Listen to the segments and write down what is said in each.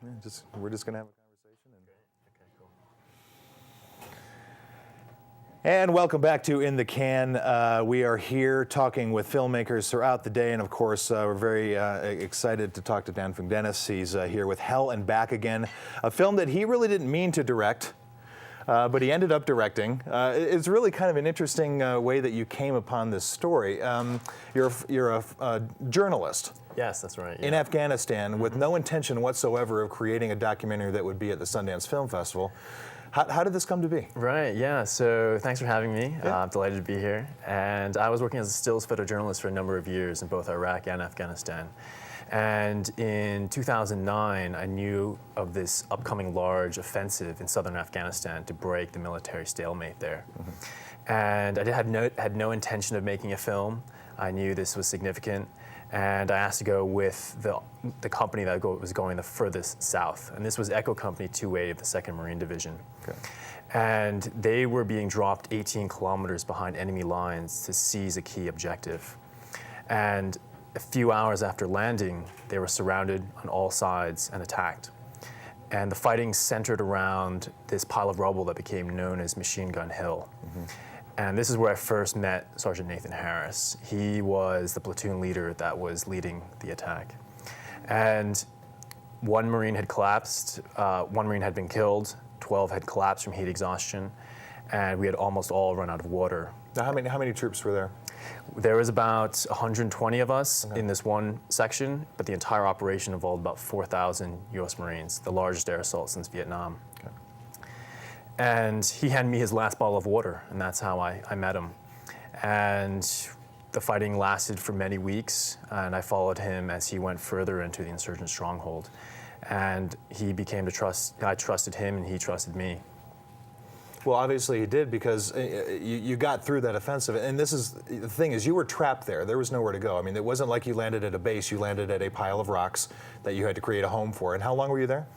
We're just going to have a conversation. Okay, cool. And welcome back to In the Can. We are here talking with filmmakers throughout the day, and of course, we're very excited to talk to Dan Fungdennis. He's here with Hell and Back Again, a film that he really didn't mean to direct. But he ended up directing. It's really kind of an interesting way that you came upon this story. You're a journalist. Yes, that's right. In Afghanistan, with no intention whatsoever of creating a documentary that would be at the Sundance Film Festival. How did this come to be? Right, yeah, so thanks for having me. I'm delighted to be here. And I was working as a stills photojournalist for a number of years in both Iraq and Afghanistan. And in 2009, I knew of this upcoming large offensive in southern Afghanistan to break the military stalemate there. And I had no intention of making a film. I knew this was significant. And I asked to go with the company that was going the furthest south. And this was Echo Company 2A of the 2nd Marine Division. Okay. And they were being dropped 18 kilometers behind enemy lines to seize a key objective. And a few hours after landing, they were surrounded on all sides and attacked. And the fighting centered around this pile of rubble that became known as Machine Gun Hill. And this is where I first met Sergeant Nathan Harris. He was the platoon leader that was leading the attack. And one Marine had collapsed, one Marine had been killed, 12 had collapsed from heat exhaustion, and we had almost all run out of water. Now, how many troops were there? There was about 120 of us in this one section, but the entire operation involved about 4,000 U.S. Marines, the largest air assault since Vietnam. Okay. And he handed me his last bottle of water, and that's how I met him. And the fighting lasted for many weeks, and I followed him as he went further into the insurgent stronghold. And he became I trusted him, and he trusted me. Well, obviously he did, because you got through that offensive. And this is the thing, is you were trapped there. There was nowhere to go. I mean, it wasn't like you landed at a base. You landed at a pile of rocks that you had to create a home for. And how long were you there?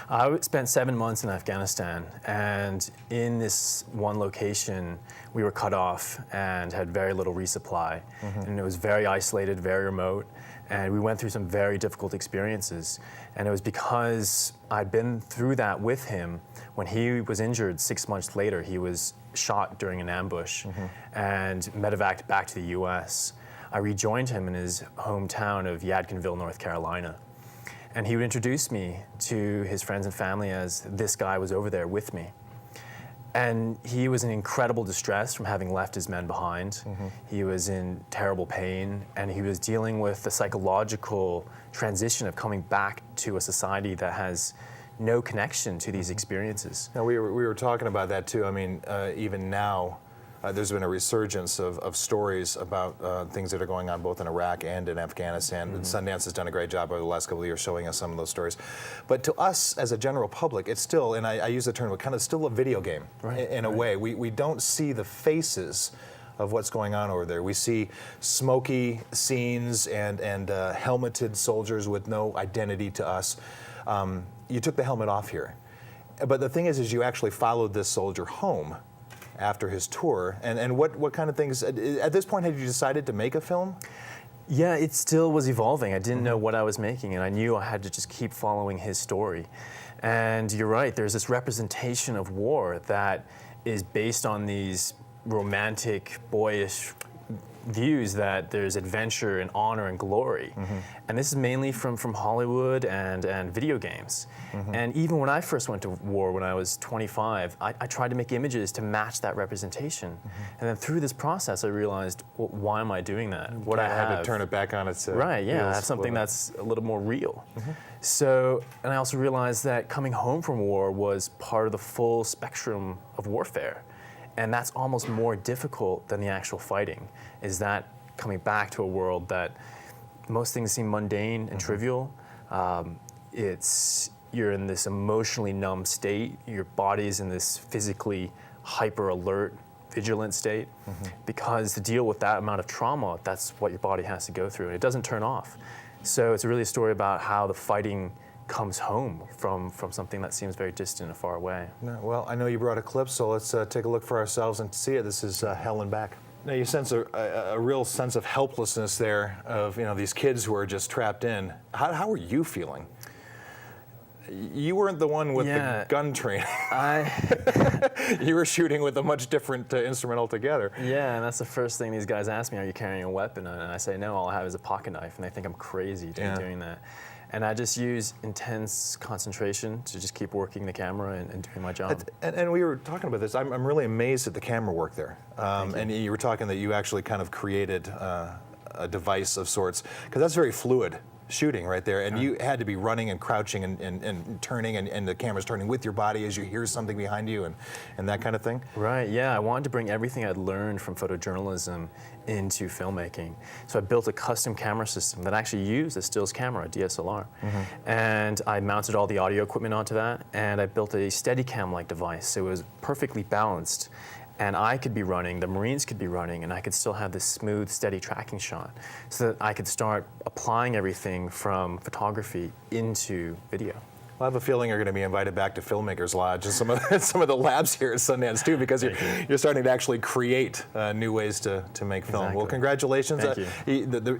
I spent 7 months in Afghanistan, and in this one location, we were cut off and had very little resupply. And it was very isolated, very remote, and we went through some very difficult experiences. And it was because I'd been through that with him. When he was injured 6 months later, he was shot during an ambush and medevaced back to the US. I rejoined him in his hometown of Yadkinville, North Carolina. And he would introduce me to his friends and family as this guy was over there with me. And he was in incredible distress from having left his men behind. He was in terrible pain, and he was dealing with the psychological transition of coming back to a society that has no connection to these experiences. Now, we were talking about that too. I mean, even now, there's been a resurgence of stories about things that are going on both in Iraq and in Afghanistan. Sundance has done a great job over the last couple of years showing us some of those stories. But to us as a general public, it's still, and I use the term, kind of still a video game in a way. We don't see the faces of what's going on over there. We see smoky scenes and helmeted soldiers with no identity to us. You took the helmet off here. But the thing is you actually followed this soldier home after his tour, and what kind of things, at this point, had you decided to make a film? Yeah, it still was evolving. I didn't know what I was making, and I knew I had to just keep following his story. And you're right, there's this representation of war that is based on these romantic, boyish views that there's adventure and honor and glory. And this is mainly from Hollywood and video games. And even when I first went to war when I was 25, I tried to make images to match that representation. And then through this process I realized, well, why am I doing that? What I had to turn it back on its right, yeah, I have something that's a little more real. So, and I also realized that coming home from war was part of the full spectrum of warfare. And that's almost more difficult than the actual fighting, is that coming back to a world that most things seem mundane and trivial. You're in this emotionally numb state. Your body's in this physically hyper alert, vigilant state. Because to deal with that amount of trauma, that's what your body has to go through, and it doesn't turn off. So it's really a story about how the fighting comes home from something that seems very distant and far away. Well, I know you brought a clip, so let's take a look for ourselves and see it. This is Hell and Back. Now you sense a real sense of helplessness there, of these kids who are just trapped in. How are you feeling? You weren't the one with the gun training. You were shooting with a much different instrument altogether. Yeah, and that's the first thing these guys ask me, are you carrying a weapon? And I say, no, all I have is a pocket knife, and they think I'm crazy to be doing that. And I just use intense concentration to just keep working the camera and doing my job. And we were talking about this. I'm really amazed at the camera work there. And you were talking that you actually kind of created a device of sorts, because that's very fluid shooting right there, and you had to be running and crouching and turning, and the camera's turning with your body as you hear something behind you and that kind of thing. Right, yeah, I wanted to bring everything I'd learned from photojournalism into filmmaking. So I built a custom camera system that actually used a stills camera, a DSLR. And I mounted all the audio equipment onto that, and I built a Steadicam-like device. So it was perfectly balanced. And I could be running, the Marines could be running, and I could still have this smooth, steady tracking shot so that I could start applying everything from photography into video. Well, I have a feeling you're going to be invited back to Filmmakers Lodge and some of the labs here at Sundance too, because you're starting to actually create new ways to make film. Exactly. Well, congratulations. Thank you.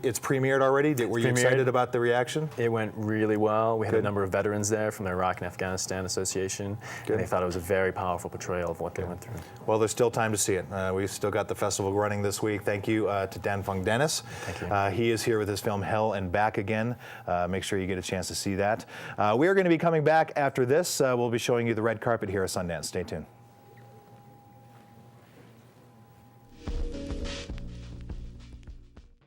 It's premiered already. Were you excited about the reaction? It went really well. We had a number of veterans there from the Iraq and Afghanistan Association, and they thought it was a very powerful portrayal of what they went through. Well, there's still time to see it. We've still got the festival running this week. Thank you to Dan Fung Dennis. Thank you. He is here with his film Hell and Back Again. Make sure you get a chance to see that. We are going to be coming back after this. We'll be showing you the red carpet here at Sundance. Stay tuned.